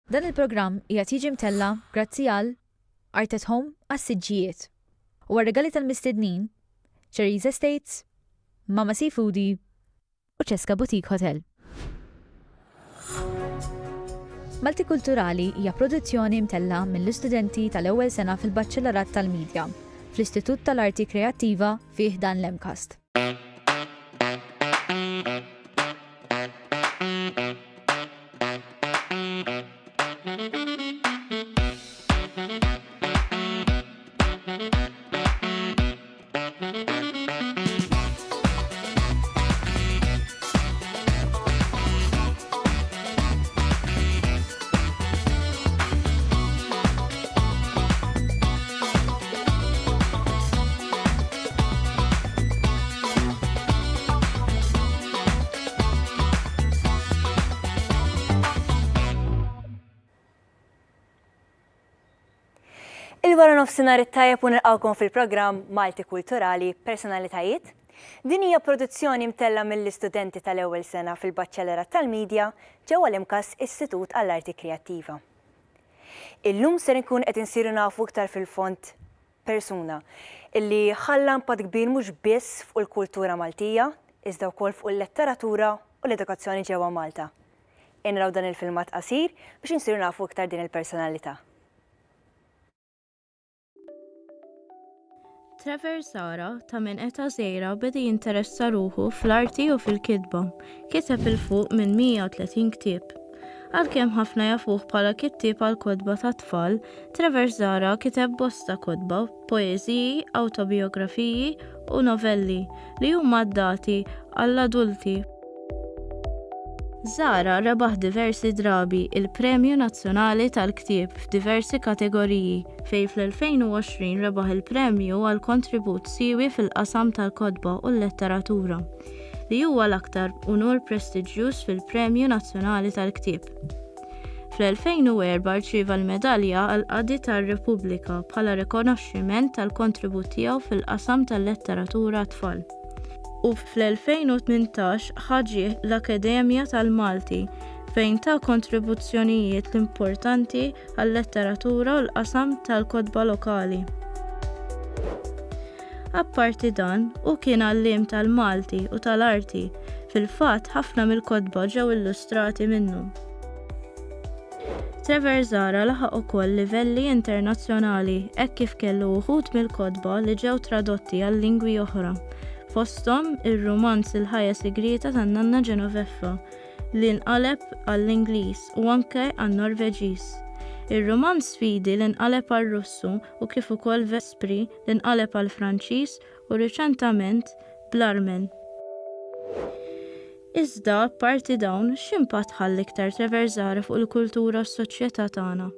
Dan il-programm qiegħed jiġi mtella grazzi għal Art at Home għas-siġġijiet u għar-regali tal-mistednin Cherries Estates, Mama Seafoodie u Cesca Boutique Hotel. Maltikulturali hija produzzjoni mtella mill-istudenti tal-ewwel sena fil-Baċċellarat tal-Midja fl-Istitut tal-Arti Kreattiva fih dan l-Emcast. Il-wara nofsinhar it-tajjeb u nilqawkom fil-programm Malti Kulturali Personalitajiet. Din hija produzzjoni mtella mill-istudenti tal-ewwel sena fil-Baċċellarat tal-Midja ġewwa l-Imkas Istitut għall-Arti Kreattiva. Illum ser inkun qed insiru nafu iktar fil-fond persuna illi ħalla impatt kbir mhux biss fuq il-kultura Maltija, iżda wkoll fuq il-letteratura u l-edukazzjoni ġewwa Malta. Inraw dan il-filmat qasir biex insiru nafu iktar din il-personalità. Trevor Zara ta' minn età żgħira beda jinteressa ruħu fl-arti u fil-kitba. Kiteb il-fuq minn 130 ktieb. Għalkemm ħafna jafuh bħala kittieb għall-kotba ta' tfal, Trevor Zara kiteb bosta kotba, poeżiji, awtobiografiji u novelli li huma ddati għall-adulti. Zara rebaħ diversi drabi il-Premju Nazzjonali tal-Ktieb f'diversi kategoriji fejn fl-2020 rebaħ il-premju għal kontribut siewi fil-qasam tal-kotba u l-letteratura li huwa l-aktar unur prestiġjuż fil-Premju Nazzjonali tal-Ktieb. Fl-2004 rċieva l-medalja għal Qadi tar-Repubblika bħala rikonoxximent tal-kontribut tiegħu fil-qasam tal-letteratura tfal. U fl-2018 ħaġġieħ l-Akkademja tal-Malti fejn ta' kontribuzzjonijiet importanti għall-letteratura u l-qasam tal-kotba lokali. Apparti dan, u kien għalliem tal-Malti u tal-arti, fil-fatt ħafna mill-kotba ġew illustrati minnu. Trevor Zara laħaq ukoll livelli internazzjonali hekk kif kellu wħud mill-kotba li ġew tradotti għal lingwi oħra. Fosthom ir-romanz Il-ħajja Sigrita ta' Nanna Genoveffa li nqaleb għall-Ingliż u anke għan-Norveġiż. Ir-romanz Sfidi li nqaleb għar-Russu u kif ukoll Vespri li nqaleb għall-Franċiż u riċentament bl-Armen. Iżda apparti dawn x'impatt ħalli iktar Trevor Zara fuq il-kultura u s-soċjetà tagħna?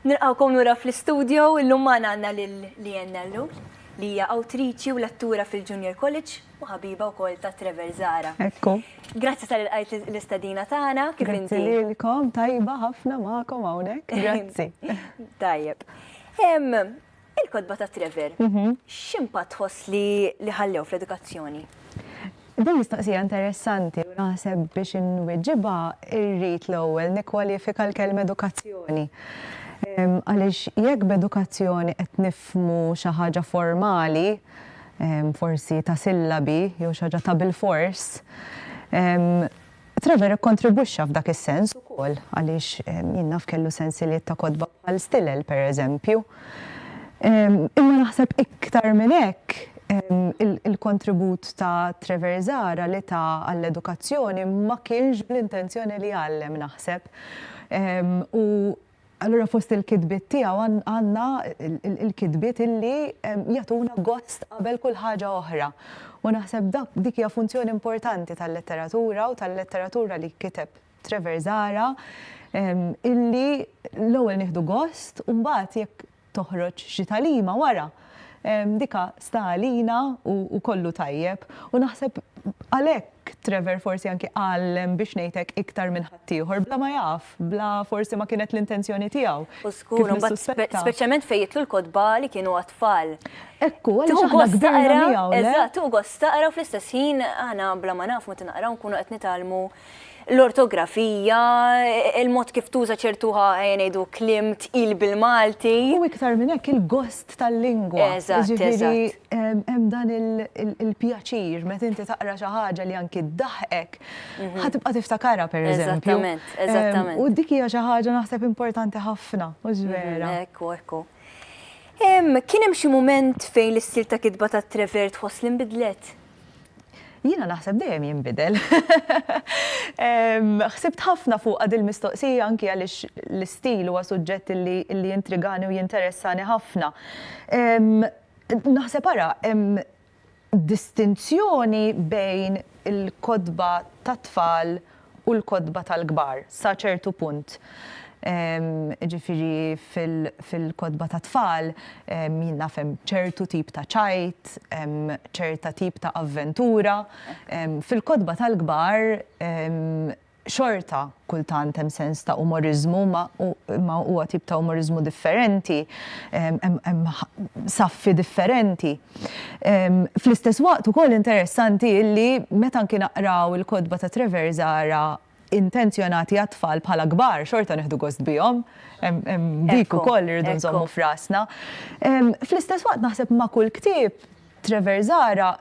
Nilqawkom lura fl-istudio illum magħna għandna lil li hija awtriċi u lettura fil-Junior College u ħabiba wkoll ta' Trevor Zara. Ekku. Grazzi tal-ilqajt l-istadina tagħna kif inti. Grazzi lilkom, tajba ħafna magħkom hawnhekk. Grazzi. Tajjeb. Il-kotba ta' Trevor, x'impatt tħoss li ħallew fl-edukazzjoni? Din mistoqsija interessanti u naħseb biex inweġġibha irrid l-ewwel nikkwalifika l-kelma edukazzjoni. Għaliex jekk b'edukazzjoni qed nifhmu xi ħaġa formali, forsi ta' sillabi jew xi ħaġa ta' bil-fors, Trevor ikkontribwixxa f'dak is-sens ukoll għaliex jien naf kellu sensiliet ta' kotba bħal Stilel pereżempju. Imma naħseb iktar minn hekk il-kontribut ta' Trevor Zara li ta' għall-edukazzjoni ma kienx bl-intenzjoni li jgħallem naħseb. U allura fost il-kidbiet tiegħu għandna il-kidbiet illi jagħtuna gost qabel kull ħaġa oħra. U naħseb dik hija funzjoni importanti tal-letteratura u tal-letteratura li kiteb Trevor Zara illi l-ewwel nieħdu gost u mbagħad jekk toħroġ xi tagħlima wara. Dika sta għalina u kollu tajjeb. U naħseb għalhekk Trevor forsi anki għallem biex ngħidlek iktar minn ħaddieħor bla ma jaf, bla forsi ma kienet l-intenzjoni tiegħu. U skur, speċjalment fejn jitlu l-kodba li kienu għatfall. Ekku, għaliex aħna kbirna miegħu. Eżatt, tu gost taqra u fl-istess ħin aħna bla ma nafmu tinaqraw nkunu qed nitalmu l-ortografija, il-mod kif tuża ċertuħa ngħidu kliem tqil bil-Malti. U iktar minn hekk il-gost tal-lingwa. Eżatt, eżatt. Hemm dan il-pjaċir meta inti taqra xi ħaġa li anki ddaħħek ħatibqa' tiftakarha pereżempju. Eżattament. U dik hija xi ħaġa naħseb importanti ħafna, mhux vera. Ekku. Kien hemm xi mument fejn l-istil ta' kitba ta' Trevor tħoss li nbidlet? Jiena naħseb dejjem jinbidel. Ħsibt ħafna fuq għad il-mistoqsija anki għaliex l-istil huwa suġġett li jintrigani u jinteressani ħafna. Naħseb ara hemm distinzjoni bejn il-kodba tat-tfal u l-kodba tal-kbar sa ċertu punt. Ġifiri fil-kodba ta' tfal, jien nafhem ċertu tip ta' ċajt, ċerta tip ta' avventura. Fil-kodba tal-kbar, xorta kultant hemm sens ta' umorizmu, ma huwa tip ta' umorizmu differenti, hemm saffi differenti. Fl-istess waqt ukoll interessanti illi meta anki naqraw il-kodba ta' Trevor Zara intenzjonati għat-tfal bħala kbar, xorta neħdu gost bihom, dik ukoll irridu nżommu frasna. Fl-istess waqt naħseb ma' kull ktieb Trevor Zara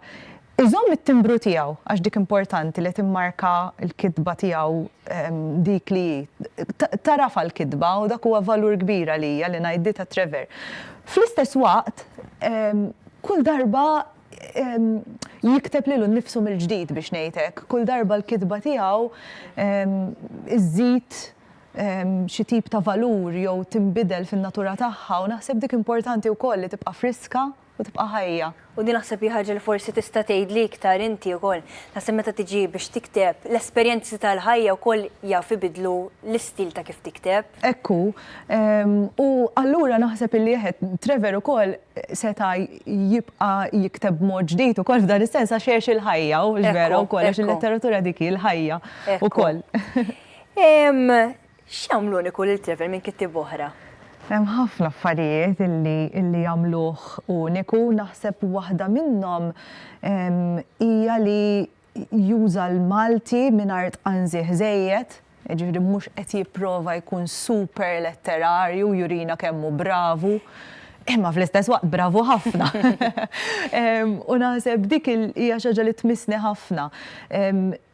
iżomm it-timbru tiegħu għax dik importanti li timmarka l-kitba tiegħu dik li taraf għall-kitba u dak huwa valur kbira lija li ngħiddi ta' Trevor. Fl-istess waqt kull darba jikteb lilu nnifsu mill-ġdid biex ngħidlek. Kull darba l-kitba tiegħu iżżid xi tip ta' valur jew tinbidel fin-natura tagħha u naħseb dik importanti wkoll li tibqa' friska u tibqa' ħajja. U din naħseb ħaġa li forsi tista' tgħidli iktar inti wkoll. Naħseb meta tiġi biex tikteb l-esperjenzi tal-ħajja wkoll jaf ibidlu l-istil ta' kif tikteb. Ekku, u allura naħseb illi Trevor ukoll seta' jibqa' jikteb mod ġdid ukoll f'dan is-sens għax jgħix il-ħajja u vera wkoll għax il-letteratura dik il-ħajja ukoll. X'għamlu uniku lil Trevor minn kittieb oħra? Hemm ħafna affarijiet illi jagħmluh uniku, naħseb waħda minnhom hija li juża l-Malti mingħajr tqanżih żejjed, jiġifieri mhux qed jipprova jkun super letterarju jurina kemm hu bravu, imma fl-istess waqt bravu ħafna. U naħseb dik hija xi ħaġa li tmissni ħafna.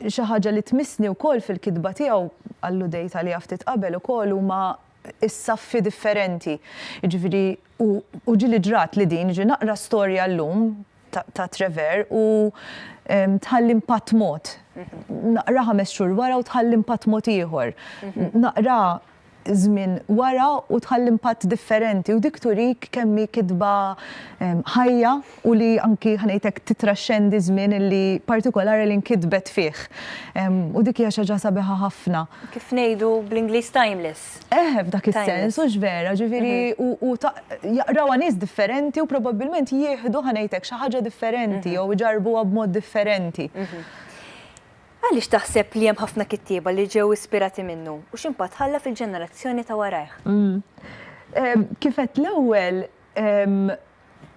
Xi ħaġa li tmissni wkoll fil-kitba tiegħu alludejt għaliha ftit qabel ukoll huma is-saffi differenti. Jiġifieri u ġieli ġrat li din ġi naqra storja llum ta' Trevor u tħalli impatt mod. Naqra 5 xhur wara u tħalli impatt mod ieħor. Naqra żmien wara u tħalli impatt differenti u dik turik kemm hi kitba ħajja u li anki ħanejtek titraxxendi żmien li partikolari li nkitbet fih. U dik hija xi ħaġa sabiħa ħafna. Kif ngħidu bl-Ingliż timeless. F'dak is-sens u ġvera, ġifieri u jaqrawha nies differenti u probabbilment jieħdu ħanejtek xi ħaġa differenti jew iġarbuha b'mod differenti. Għaliex taħseb li hemm ħafna kittieba li ġew ispirati minnu u x'impatt ħalla fil-ġenerazzjoni ta' warajh? Kif qed l-ewwel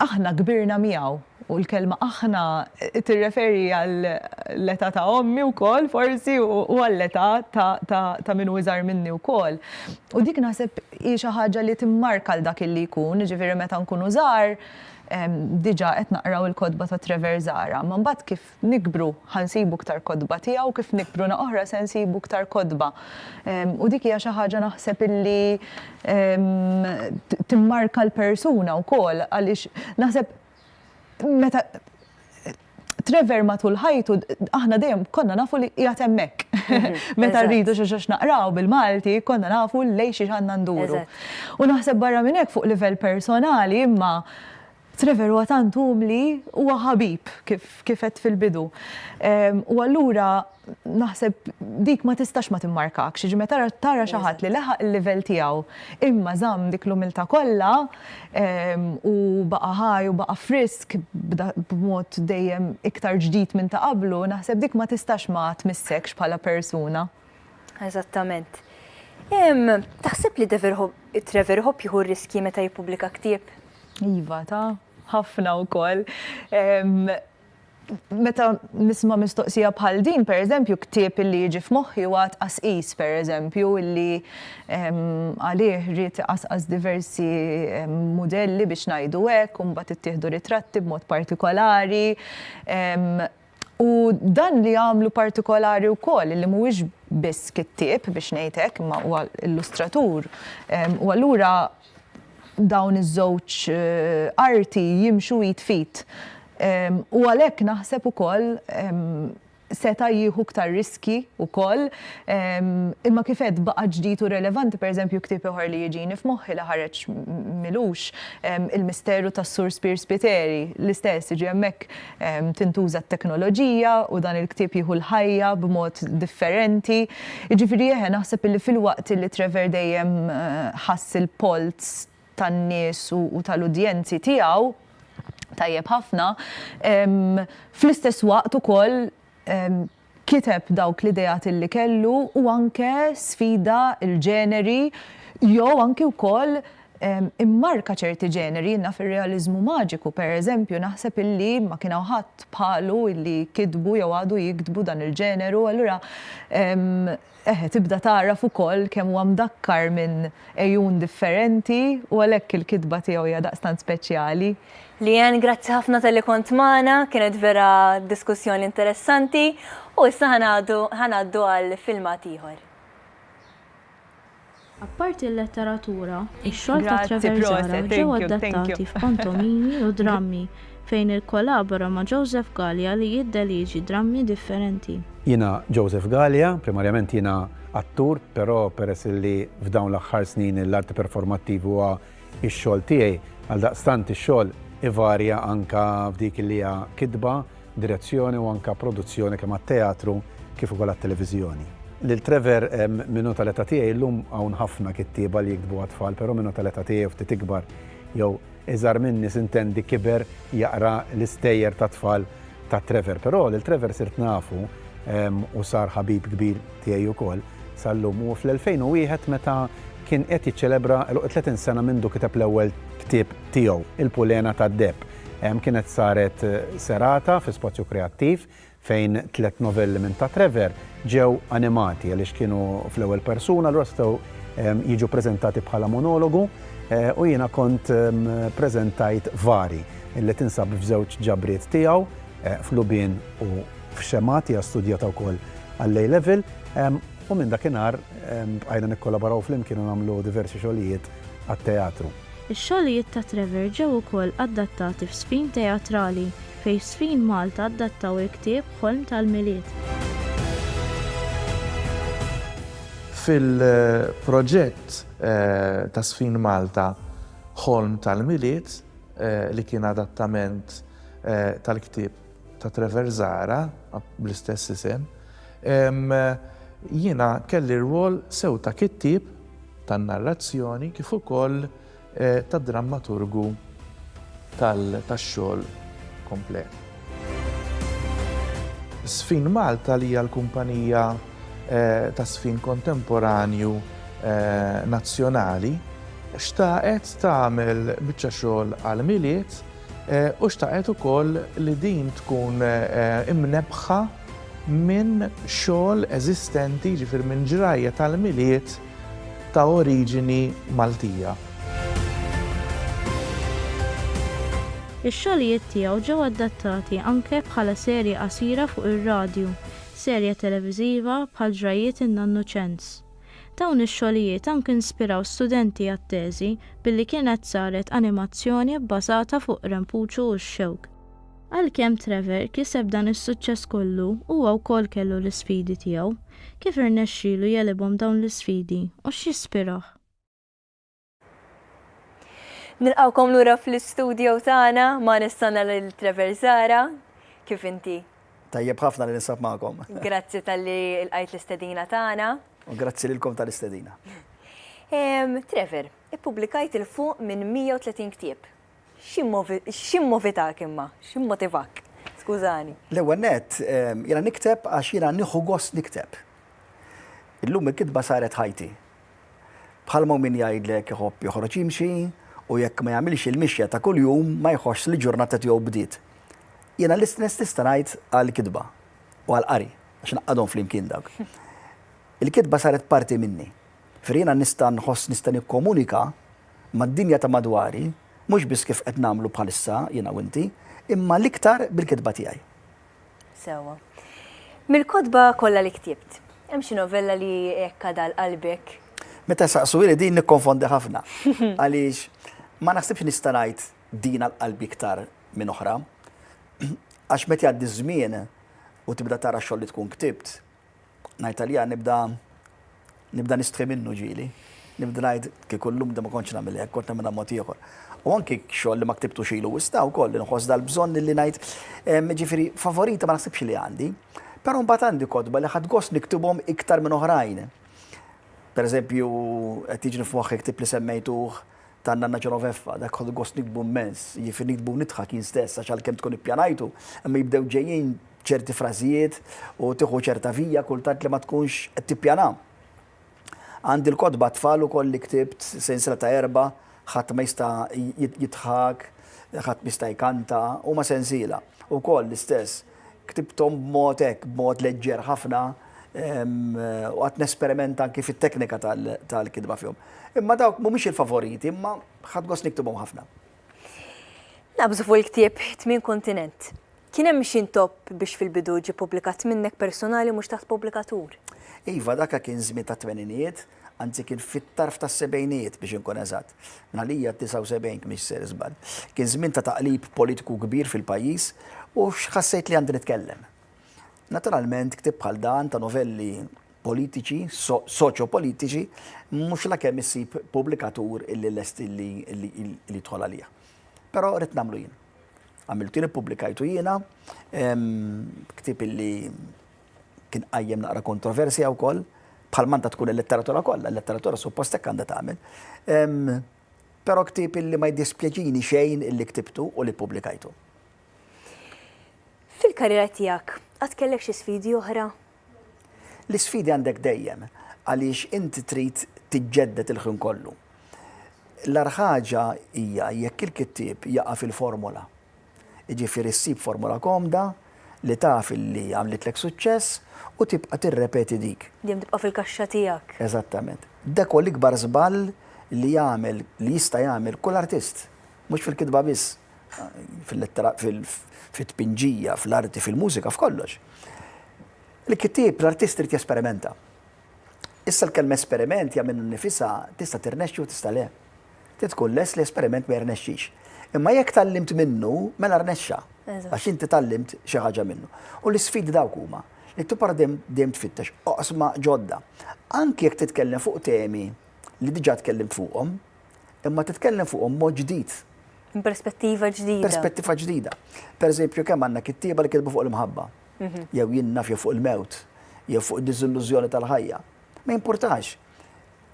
aħna kbirna miegħu u l-kelma aħna tirreferi għall-età ta' ommi wkoll forsi u għall-età ta' min iżgħar minni wkoll. U dik naħseb hi xi ħaġa li timmarka l dak illi jkun, ġifieri meta nkunu żgħar diġà qed naqraw il-kodba ta' Trevor Zara, ma mbagħad kif nikbru ħansibu ktar kodba tiegħu, kif nikbru oħra se nsibu ktar kodba. U dik hija xi ħaġa naħseb illi timmarka l-persuna wkoll għaliex naħseb meta Trevor matul ħajtu aħna dejjem konna nafu li qiegħed hemmhekk. Meta rridu xi naqraw bil-Malti konna nafu lejn xi ħanna nduru. U naħseb barra minn hekk fuq livell personali imma Trevor huwa tant umli huwa ħabib kif qed fil-bidu. U allura naħseb dik ma tistax ma timmarkakx, ġi meta tara xi ħadd li leħaq il-livell tiegħu imma żamm dik l-umiltà kollha u baqa' ħaj u baqa' frisk b'mod dejjem iktar ġdid minn ta' qablu, naħseb dik ma tistax ma tmissekx bħala persuna. Eżattament. Taħseb li Trevor Hope jieħu riski meta jippubblika ktieb? Iva, ħafna wkoll. Meta nisma' mistoqsija bħal din, pereżempju, ktieb illi jiġi f'moħħi huwa tqasqis, pereżempju, illi għalih rrid iqasqas diversi modelli biex ngħidu hekk, u mbagħad ittieħdu ritratti b'mod partikolari. U dan li għamlu partikolari wkoll illi mhuwiex biss kittieb biex ngħid hekk, imma huwa illustratur. U allura dawn iż-żewġ arti jimxu jitfit. U għalhekk naħseb ukoll seta' jieħu iktar riski wkoll, imma kif qed baqa' ġdid u relevanti, pereżempju ktieb ieħor li jiġini f'moħħi li ħareġ milux il-misteru tas-Sur Spears Spiteri, l-istess jiġi hemmhekk tintuża t-teknoloġija u dan il-ktieb jieħu l-ħajja b'mod differenti. Jiġifieri naħseb li fil-waqt li Trevor dejjem ħass il-polz tan-nies u tal-udjenzi tiegħu tajjeb ħafna, fl-istess waqt ukoll kiteb dawk l-idejat li kellu u anke sfida il-ġeneri jew anke wkoll immarka ċerti ġeneri. Naf ir-realiżmu maġiku pereżempju naħseb illi ma kien hawn ħadd bħalu illi kitbu jew għadu jiktbu dan il-ġeneru, allura tibda taraf ukoll kemm huwa mdakkar minn ejjun differenti u għalhekk il-kitba tiegħu hija daqstant speċjali. Lian, grazzi ħafna tal-li kont magħna, kienet vera diskussjoni interessanti u issa ħanaddu għal filmat ieħor. Apparti l-letteratura, ix-xogħol ta' Trevor Zara ġew adattati f'pantomimi u drammi fejn il-kollabora ma' Joseph Gallia li jiddeliġi drammi differenti. Jiena Joseph Gallia, primarjament jiena attur, però peress li f'dawn l-aħħar snin l-arti performattiv huwa x-xogħol tiegħi, għal daqstant ix-xogħol ivarja anka f'dik li hija kitba, direzzjoni u anka produzzjoni kemm għat-teatru kif ukoll għat-televiżjoni. Lil Trevor minnu tal-età tiegħi llum hawn ħafna kittieba li jiktbu għat-tfal, però minnu tal-età tiegħi ftit ikbar jew iżgħar minni sintendi kiber jaqra l-istejjer ta' tfal ta' Trevor. Però lil Trevor sirt nafu u sar ħabib kbir tiegħi wkoll sal-lum u fl-2001 meta kien qed jiċċelebra 30 sena mindu kiteb l-ewwel ktieb tiegħu, Il-Pulena tad-Deb. Kienet saret serata fi spazju kreattiv fejn 3 novelli minn ta' Trevor ġew animati għaliex kienu fl-ewwel persuna, allura setgħu jiġu preżentati bħala monologu u jiena kont preżentajt Vari illi tinsab f'żewġ ġabriet tiegħu f'Lubien u f'Xemat hija studjata wkoll għall-A level u minn dakinhar bqajna nikkollaboraw flimkien u nagħmlu diversi xogħlijiet għat-teatru. Ix-xogħlijiet ta' Trevor ġew ukoll adattati f'sfin teatrali fejn Sfin Malta adattaw il-ktieb Ħolm tal-Miliet. Fil-proġett ta' Sfin Malta Ħolm tal-Miliet li kien adattament tal-ktieb ta' Trevor Zara bl-istess isem, jiena kelli rwol sew ta' kittieb tan-narrazzjoni kif ukoll ta' drammaturgu tax-xogħol komplet. Sfin Malta li hija l-kumpanija ta' sfin kontemporanju nazzjonali xtaqet tagħmel biċċa xogħol għal miliet u xtaqet ukoll li din tkun imnebħa minn xogħol eżistenti, ġifier minn ġrajja tal-miliet ta' oriġini Maltija. Ix-xogħlijiet tiegħu ġew adattati anke bħala serje qasira fuq ir-radju, serje televiżiva bħal Ġrajiet in-Nannuċenz. Dawn ix-xogħlijiet anke inspiraw studenti għat-teżi billi kienet saret animazzjoni bbażata fuq Rempuċċju u x-Xewk. Għalkemm Trevor kiseb dan is-suċċess kollu huwa wkoll kellu l-isfidi tiegħu, kif irnexxielu jelibhom dawn l-isfidi u x'jispirah. Nilqawkom lura fl-istudio tagħna ma nistanna lil Trevor Zara. Kif inti? Tajjeb ħafna li ninsab magħkom. Grazzi tal-li l-qajt l-istedina tagħna. U grazzi lilkom tal-istedina. Trevor, ippubblikajt il-fuq minn 130 ktieb. X'immovitak imma? X'immotivak? Skużani. L-ewwel nett jiena nikteb għax jiena nieħu gost nikteb. Illum il-kitba saret ħajti. Bħalma min jgħidlek iħobb joħroġ jimxi u jekk ma jagħmilx il-mixja ta' kuljum ma jħossx li ġurnata tiegħu bdiet. Jiena l-istess tista' ngħid għall-kitba u għall-qari għax naqadhom flimkien dawk. Il-kitba saret parti minni. Jiena nista' nħoss nista' nikkomunika mad-dinja ta' madwari mhux biss kif qed nagħmlu bħalissa jiena u inti, imma l-iktar bil-kitba tiegħi. Sewwa. Mill-kodba kollha li ktibt. Hemm xi novella li hekk dal-qalbek? Meta saqsuwili din nikkonfondi ħafna. Għaliex ma naħsibx nista' ngħid din għall-qalbi iktar minn oħra. Għax meta jgħaddi żmien u tibda tara xogħol li tkun ktibt, ngħid għalija nibda nistħi minnu ġieli. Nibda ngħid kieku llum da ma kontx nagħmel hekk, kont nagħmel mod ieħor. U anke xogħol li ma ktibtu xilu wista wkoll inħoss dal-bżonn li ngħid ġifieri favorita ma naħsibx li għandi. Però mbagħad għandi kodba li ħadd gost niktubhom iktar minn oħrajn. Pereżempju, qed tiġi f'moħħi ktib li semmejtuh ta' Nanna Genoveffa, dak ħodu gost nikbu immens, jiġifieri nikbu nidħak jien stess għax għalkemm tkun ippjanajtu, imma jibdew ġejjin ċerti frażijiet u tieħu ċerta vija kultant li ma tkunx qed tippjana. Għandi l-kodba tfal ukoll li ktibt sensiela ta' erba' ħadd ma jista' jidħak, ħadd ma jista' jkanta huma sensiela. Ukoll l-istess. Ktibtom b'mod hekk, b'mod leġġer ħafna u għat nesperimenta anki fit-teknika tal-kidba fihom. Imma dawk mhumiex il-favoriti, imma ħadd gost niktubhom ħafna. Nabżu fuq il-ktieb 8 kontinent. Kien hemm xi top biex fil-bidu ġie pubblikat minnek personali mhux taħt pubblikatur? Iva, dak kien żmien ta' tmeninijiet, anzi kien fit-tarf ta' sebgħinijiet biex inkun eżatt. Għalija 79 mhix ser iżbal. Kien żmien ta' taqlib politiku kbir fil-pajjiż u x'ħassejt li għandi nitkellem. Naturalment ktib bħal dan ta' novelli politiċi, soċjopolitiċi, mhux la kemm issib pubblikatur illi lest illi jidħol għalija. Però rrid nagħmlu jien. Għamiltu publikajtu jiena, ktib illi kien qajjem naqra kontroversja wkoll, bħal manta tkun il-letteratura kollha, il-letteratura suppost hekk għandha tagħmel. Però ktib illi ma jdispjaċini xejn illi ktibtu u li publikajtu. Fil-karriera tiegħek, għad kellek xi sfidi oħra? L-isfidi għandek dejjem, għaliex inti trid tiġġedded il-ħin kollu. L-arħaġa hija jekk il-kittieb jaqa' fil-formola. Jiġifieri ssib formola komda li taf li għamlitlek suċċess u tibqa' tirrepeti dik. Dejjem tibqa' fil-kaxxa tiegħek. Eżattament. Dak huwa l-ikbar żball li jista' jagħmel kull artist, mhux fil-kitba biss, fit-tpinġija, fl-arti, fil-mużika, f'kollox. Il-kittieb l-artist trid jesperimenta. Issa l-kelma esperiment jagħmel nifisha tista' tirnexxi u tista' le. Tkun les li esperiment ma jirnexxix. Imma jekk tallimt minnu, mela rnexxa. Għax inti tallimt xi ħaġa minnu. U l-isfidi dawk huma li tupar dejjem tfittex oqsma ġodda. Anke jekk titkellem fuq temi li diġà tkellimt fuqhom, imma titkellem fuqhom mod ġdid. Perspettiva ġdida. Perspettiva ġdida. Pereżempju kemm għandna kittieba li kitbu fuq il-mħabba. Jew jien naf jew fuq il-mewt, jew fuq id-diżillużjoni tal-ħajja. Ma importax.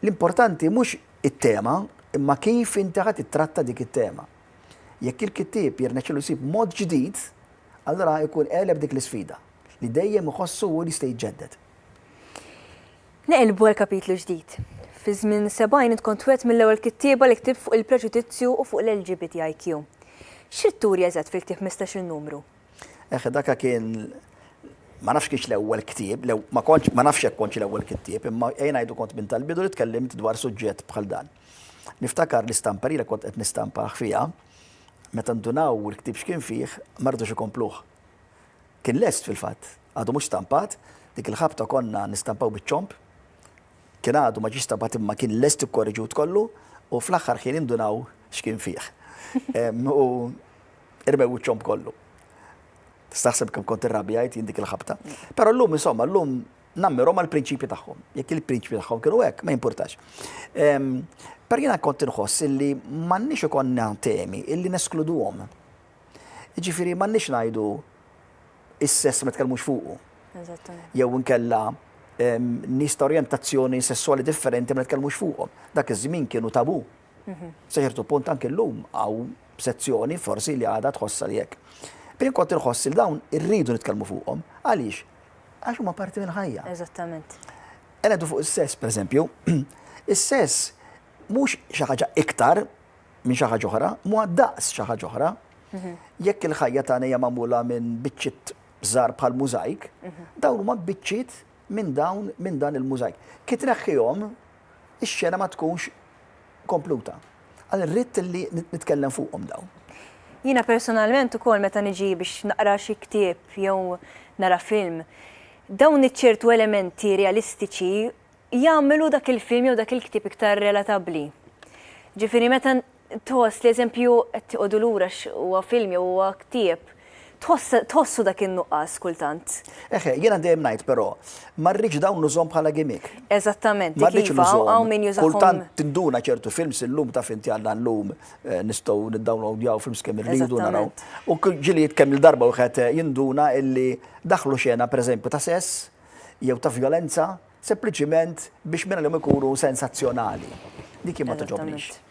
L-importanti mhux it-tema, imma kif inti ħadd titratta dik it-tema. Jekk il-kittieb jirnexxielu jsib mod ġdid, allura jkun qeleb dik l-isfida li dejjem iħossu li jista' jiġġedded. Neqilbu l-kapitlu ġdid. Fi żmien 70 tkun wieħed mill-ewwel kittieba li ktib fuq il-preġudizzju u fuq l-LGBTIQ. X'ittur jeżgħet fil-ktieb 15-il numru? Dak kien ma nafx kienx l-ewwel ktieb, ma nafx jekk kontx l-ewwel kittieb, imma ngħidu kont minn tal-bidu li tkellimt dwar suġġett bħal dan. Niftakar l-istampa li kont qed nistampaħ fiha, meta ndunaw il-ktib x'kien fih, ma rridux ikompluh. Kien lest fil-fatt, għadu mhux stampat, dik il-ħabta konna nistampaw biċ-ċomp, kien għadu ma ġie stampat imma kien lest ikkorriġut kollu u fl-aħħar kien indunaw x'kien fih. U irbew iċ-ċomp kollu. Tistaħseb kemm kont irrabjajt jien dik il-ħabta. Però llum insomma llum nammirhom għall-prinċipji tagħhom. Jekk il-prinċipji tagħhom kienu hekk ma jimpurtax. Per jiena kont inħoss illi m'għandniex ikonna temi illi neskluduhom. Jiġifieri m'għandniex ngħidu is-sess ma tkellmux fuqu. Eżattament. Jew inkella nies ta' orjentazzjoni sessuali differenti ma nitkellmux fuqhom. Dak iż-żmien kienu tabu. Sa ċertu punt anke llum għaw sezzjoni forsi li għadha tħossa li hekk. Per kont inħoss il dawn irridu nitkellmu fuqhom. Għaliex? Għax huma parti mill-ħajja. Eżattament. Għenedu fuq is-sess, pereżempju, is-sess mhux xi ħaġa iktar minn xi ħaġa oħra, mu daqs xi ħaġa oħra. Jekk il-ħajja tagħna hija magħmula minn biċċiet żgħar bħal mużajk, dawn huma biċċiet minn dan il-mużajk. Kif tneħħihom, ix-xena ma tkunx kompluta. Għal rrid li nitkellem fuqhom dawn. Jiena personalment ukoll meta niġi biex naqra xi ktieb jew nara film, dawn iċ-ċertu elementi realistiċi jagħmlu dak il-film jew dak il-ktieb iktar relatabbli. Ġifieri meta tħoss li eżempju qed tiqogħdu lura huwa film jew huwa ktieb, tħossu dak in-nuqqas kultant. Eħe, jiena dejjem ngħid però, ma rridx dawn nużhom bħala gimmick. Eżattament, Ma rridx kif hawn min nużhom. Kultant jużahom. tinduna ċertu films illum ta' finti għandna llum nistgħu niddownloadjaw films kemm irridu naraw. U ġiliet kemm il-darba wieħed jinduna illi daħlu xena pereżempju ta' sess jew ta' violenza sempliċiment biex minna li ikunu sensazzjonali. Dik ma toġobniex.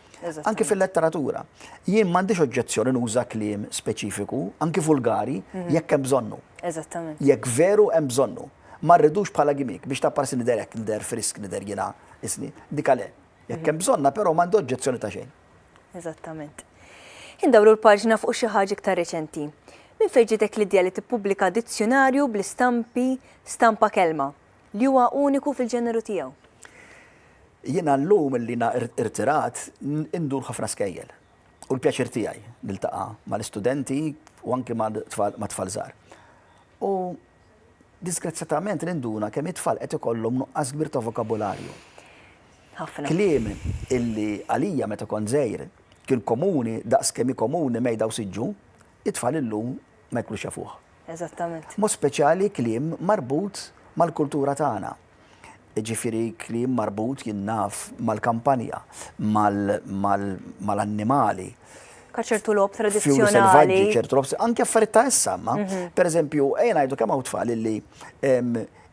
Anke fil-letteratura. Jien m'għandix oġġezzjoni nuża kliem speċifiku, anke vulgari, jekk hemm bżonnu. Eżattament. Jekk veru hemm bżonnu. Ma rridux bħala gimmick biex tapparsi nider hekk, nider frisk, nider jiena isni. Dik għale. Jekk hemm bżonna però m'għandu oġġezzjoni ta' xejn. Eżattament. Indawru l-paġna fuq xi ħaġa iktar reċenti. Min fejn ġitek l-idea li tippubblika dizzjonarju bl-istampi stampa kelma li huwa uniku fil-ġeneru tiegħu. Jiena llum li irtirat indur ħafna skejjel. U l-pjaċir tiegħi niltaqa' mal-istudenti u anke ma' tfal żgħar. U disgrazzjatament ninduna kemm it-tfal qed ikollhom nuqqas kbir ta' vokabularju. Ħafna. Kliem illi għalija meta kont żgħir kien komuni daqs kemm komuni mejda u siġġu, it-tfal illum ma jkunux jafuh. Eżattament. Mod speċjali kliem marbut mal-kultura tagħna. Ġifieri kliem marbut jinnaf mal-kampanja, mal-annimali. Ċertu lob Fjuri tradizzjonali. selvaġġi, ċertu lob, anke affarijiet ta' issa, ma. Pereżempju, ngħidu kemm hawn tfal illi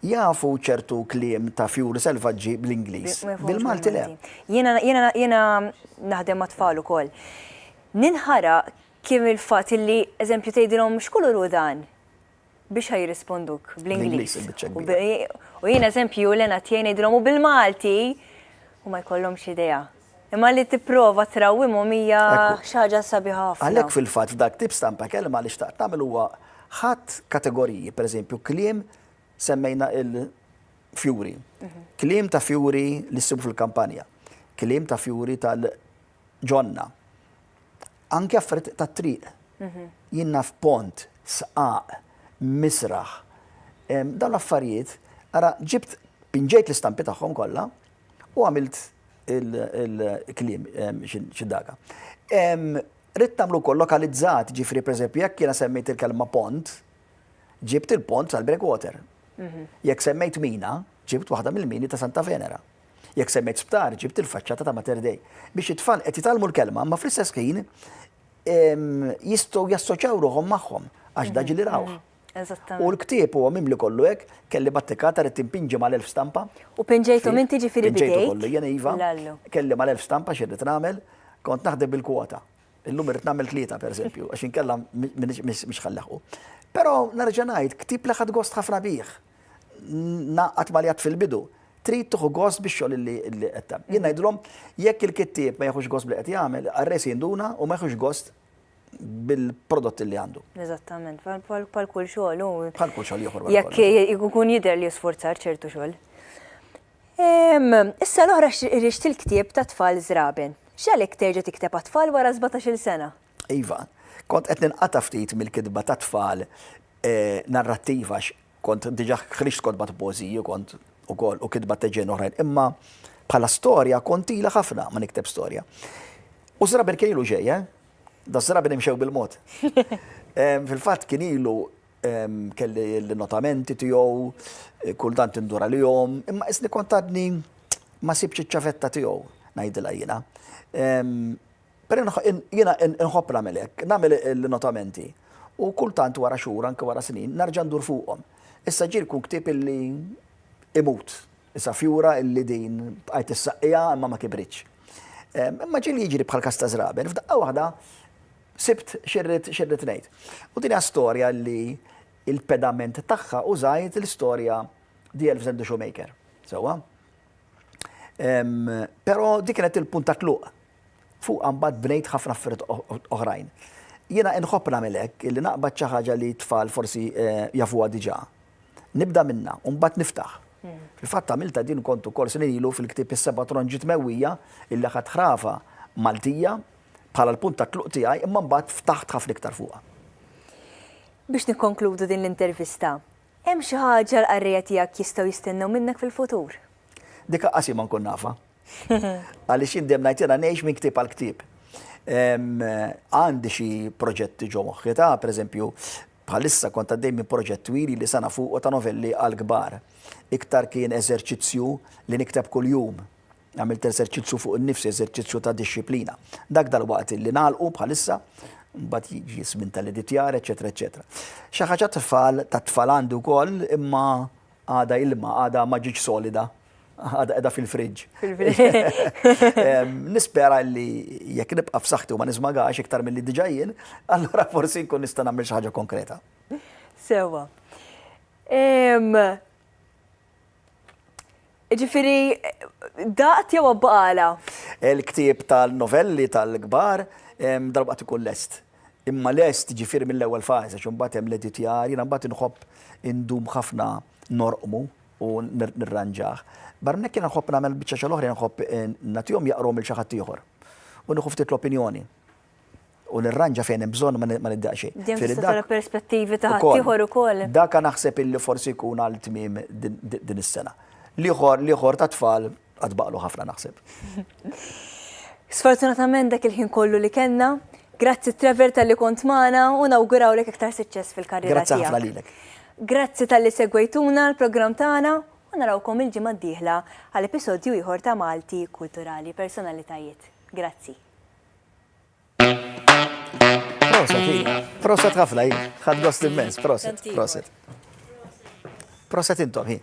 jafu ċertu kliem ta' fjuri selvaġġi bl-Ingliż. Bil-Malti le. Jiena naħdem ma' tfal ukoll. Ninħara kemm il-fatt illi eżempju tgħidilhom x'kuluru dan biex ħajrisponduk bl-Ingliż. U jien eżempju l-ena tiegħi ngħidilhom u bil-Malti u ma jkollhomx idea. Imma li tipprova trawwimhom hija xi ħaġa sabiħa ħafna. Għalhekk fil-fatt f'dak tip stampa kelma li xtaqt tagħmel huwa ħadd kategoriji, pereżempju kliem semmejna il-fjuri. Kliem ta' fjuri li ssibu fil-kampanja. Kliem ta' fjuri tal-ġonna. Anke affarijiet tat-triq. Jien naf pont, sqaq, misraħ. Dawn l-affarijiet, ara ġibt pinġejt l-istampi tagħhom kollha u għamilt il-kliem xiddaga. Rid tagħmlu wkoll lokalizzat, ġifri pereżempju jekk jiena semmejt il-kelma pont, ġibt il-pont tal-Breakwater. Jekk semmejt mina, ġibt waħda mill-mini ta' Santa Venera. Jekk semmejt sptar, ġibt il-faċċata ta' Mater Dei. Biex it-tfal qed jitalmu l-kelma, ma fl-istess ħin jistgħu jassoċjaw ruħhom magħhom għax da ġili rawħ. U l-ktieb huwa mimli kollu hekk, kelli battikata rid timpinġi mal-1000 stampa. U pinġejthom inti ġifieri Pinġejtu kollu, jien iva, Lallu. kelli mal-1000 stampa xirrid nagħmel, kont naħdem bil-kwota. Illum irrid nagħmel 3 pereżempju, għax inkella mhix ħallaħu. Però nerġa' ngħid, ktieb li ħadd gost ħafna bih. Naqqat maljat fil-bidu. Trid tieħu gost bix-xogħol li qed tagħmel. Jien ngħidulhom jekk il-kittieb ma jieħux gost bli qed jagħmel, arres jinduna u ma jieħux gost bil-prodott li għandu. Eżattament, bħal kull xogħol. Bħal kull xogħol ieħor. Jekk ikun jidher li jisforzar ċertu xogħol. Issa l-oħra rixti l-ktieb ta' tfal żraben. X'għalhekk terġa' tikteb għat-tfal wara 17-il sena? Iva, kont qed ninqata' ftit mill-kitba ta' tfal narrattiva kont diġà ħriġt kotba ta' poeżija kont ukoll u kitba ta' ġen oħrajn, imma bħala storja kont ilha ħafna ma nikteb storja. U żraben kien ilu ġej, da żraben imxew bil-mod. Fil-fatt kien ilu kelli l-notamenti tiegħu, kultant indura lihom, imma isni kont għadni ma sibx iċ-ċafetta tiegħu. ngħidilha jiena. Però jiena nħobb nagħmel hekk, nagħmel l-notamenti. U kultant wara xhur anke wara snin narġa' ndur fuqhom. Issa ġiel kun ktieb illi imut. Issa fjura illi din bqajt issaqqiha imma ma kibritx. Imma ġiel jiġri bħal kasta żraben, f'daqqa waħda sibt xirrit ngħid. U din hija storja li il-pedament tagħha użajt l-istorja The Elves and the Shoemaker. Sewwa? Però dik kienet il-punt ta' tluq. Fuq mbagħad bnejt ħafna affarijiet oħrajn. Jiena nħobb nagħmel hekk illi naqbad xi ħaġa li tfal forsi jafuha diġà. Nibda minnha u mbagħad niftaħ. Fil-fatt għamilta din kont ukoll snin ilu fil-ktieb is-seba' tronġiet mewwija illi ħadd ħrafa Maltija bħala l-punt ta' tluq tiegħi imma mbagħad ftaħt ħafna iktar fuqha. Biex nikkonkludu din l-intervista, hemm xi ħaġa l-qarrija tiegħek jistgħu jistennew minnek fil-futur? Dik qasi ma nkun nafa. Għaliex indem ngħid jiena ngħix minn ktieb għal ktieb. Għandi xi proġetti ġo moħħi ta' pereżempju bħalissa kont għaddej minn proġett twili li sana fuq ta' novelli għal kbar. Iktar kien eżerċizzju li nikteb kuljum. Għamilt eżerċizzju fuq in-nifsi, eżerċizzju ta' disċiplina. Dak dal-waqt li nagħlqu bħalissa mbagħad jiġi żmien tal-editjar, eċetera, eċetera. Xi ħaġa ta' tfal għandi wkoll imma għada ilma, għada ma ġiġ solida. Għada edha fil-friġ. Nispera li jekk nibqa' f'saħħti u ma nismagax iktar milli diġà jien, allura forsi nkun nista' nagħmel xi ħaġa konkreta. Sewwa. Ġifieri daqt jew baqala? Il-ktieb tal-novelli tal-kbar darbaqt ikun lest. Imma lest ġifieri mill-ewwel fażi għax imbagħad hemm l-editjar, jiena mbagħad inħobb indum ħafna norqmu u nirranġaħ. Barnek kiena nħobb nagħmel biċċa xi l-oħra nħobb nagħtihom jaqrhom il xi ħadd ieħor. U nieħu ftit l-opinjoni. U nirranġa fejn hemm bżonn ma nibda xejn. Dejjem tara perspettivi ta' ħadd ieħor ukoll. Dak naħseb illi forsi jkun għal tmiem din is-sena. L-ieħor ta' tfal qatt baqlu ħafna naħseb. Sfortunatament dak il-ħin kollu li kellna, grazzi Trevor tal-li kont magħna u nawgurawlek iktar suċċess fil-karriera tiegħek. Grazzi ħafna lilek. Grazzi tal-li segwejtuna l-programm tagħna u narawkom il-ġimgħa d-dieħla għal episodju ieħor ta' Malti Kulturali Personalitajiet. Grazzi. Proset ħafna hi, ħadd gost immens, proset. Proset intom hi.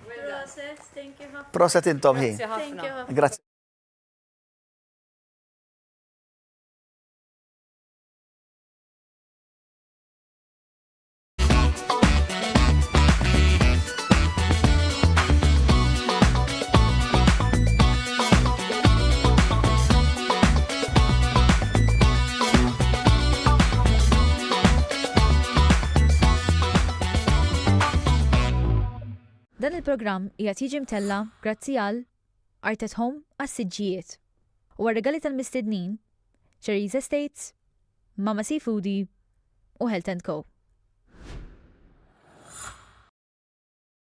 Proset intom hi. Grazzi. Dan il-programm qiegħed jiġi mtella grazzi għal Art at Home għas-siġġijiet u għar-regali tal-mistednin Cherries Estates, Mama Seafoodie u Health & Co.